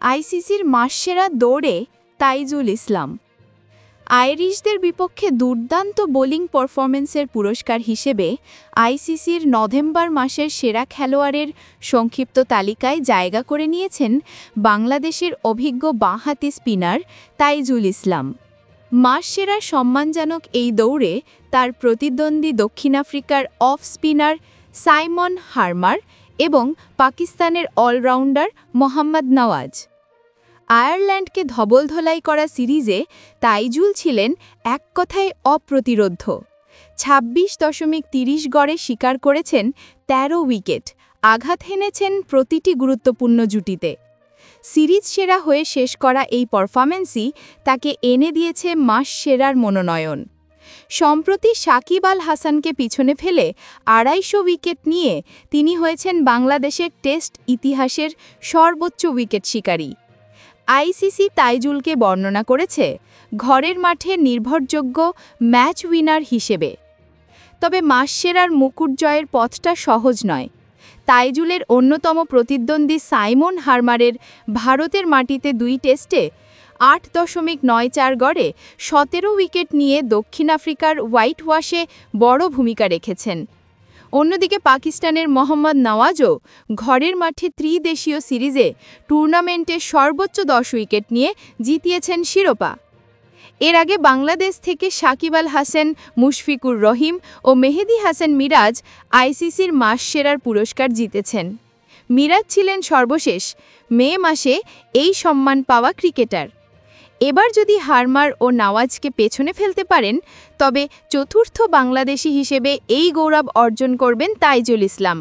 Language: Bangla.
আইসিসির মাসসেরা দৌড়ে তাইজুল ইসলাম। আইরিশদের বিপক্ষে দুর্দান্ত বোলিং পারফরম্যান্সের পুরস্কার হিসেবে আইসিসির নভেম্বর মাসের সেরা খেলোয়াড়ের সংক্ষিপ্ত তালিকায় জায়গা করে নিয়েছেন বাংলাদেশের অভিজ্ঞ বাঁহাতি স্পিনার তাইজুল ইসলাম। মাসসেরা সম্মানজনক এই দৌড়ে তার প্রতিদ্বন্দ্বী দক্ষিণ আফ্রিকার অফ স্পিনার সাইমন হার্মার এবং পাকিস্তানের অলরাউন্ডার মোহাম্মদ নওয়াজ। আয়ারল্যান্ডকে ধবলধোলাই করা সিরিজে তাইজুল ছিলেন এক কথায় অপ্রতিরোধ্য। ২৬.৩০ গড়ে শিকার করেছেন ১৩ উইকেট, আঘাত হেনেছেন প্রতিটি গুরুত্বপূর্ণ জুটিতে। সিরিজ সেরা হয়ে শেষ করা এই পারফরম্যান্সই তাকে এনে দিয়েছে মাস সেরার মনোনয়ন। সম্প্রতি সাকিব আল হাসানকে পিছনে ফেলে ২৫০ উইকেট নিয়ে তিনি হয়েছেন বাংলাদেশের টেস্ট ইতিহাসের সর্বোচ্চ উইকেট শিকারী। আইসিসি তাইজুলকে বর্ণনা করেছে ঘরের মাঠে নির্ভরযোগ্য ম্যাচ উইনার হিসেবে। তবে মাসসেরার মুকুট জয়ের পথটা সহজ নয়। তাইজুলের অন্যতম প্রতিদ্বন্দ্বী সাইমন হার্মারের ভারতের মাটিতে ২ টেস্টে ৮.৯৪ গড়ে ১৭ উইকেট নিয়ে দক্ষিণ আফ্রিকার হোয়াইট ওয়াশে বড় ভূমিকা রেখেছেন। অন্যদিকে পাকিস্তানের মোহাম্মদ নওয়াজও ঘরের মাঠে ত্রিদেশীয় সিরিজে টুর্নামেন্টের সর্বোচ্চ ১০ উইকেট নিয়ে জিতিয়েছেন শিরোপা। এর আগে বাংলাদেশ থেকে সাকিব আল হাসান, মুশফিকুর রহিম ও মেহেদী হাসান মিরাজ আইসিসির মাসসেরার পুরস্কার জিতেছেন। মিরাজ ছিলেন সর্বশেষ মে মাসে এই সম্মান পাওয়া ক্রিকেটার। এবার যদি হার্মার ও নওয়াজকে পেছনে ফেলতে পারেন তবে চতুর্থ বাংলাদেশি হিসেবে এই গৌরব অর্জন করবেন তাইজুল ইসলাম।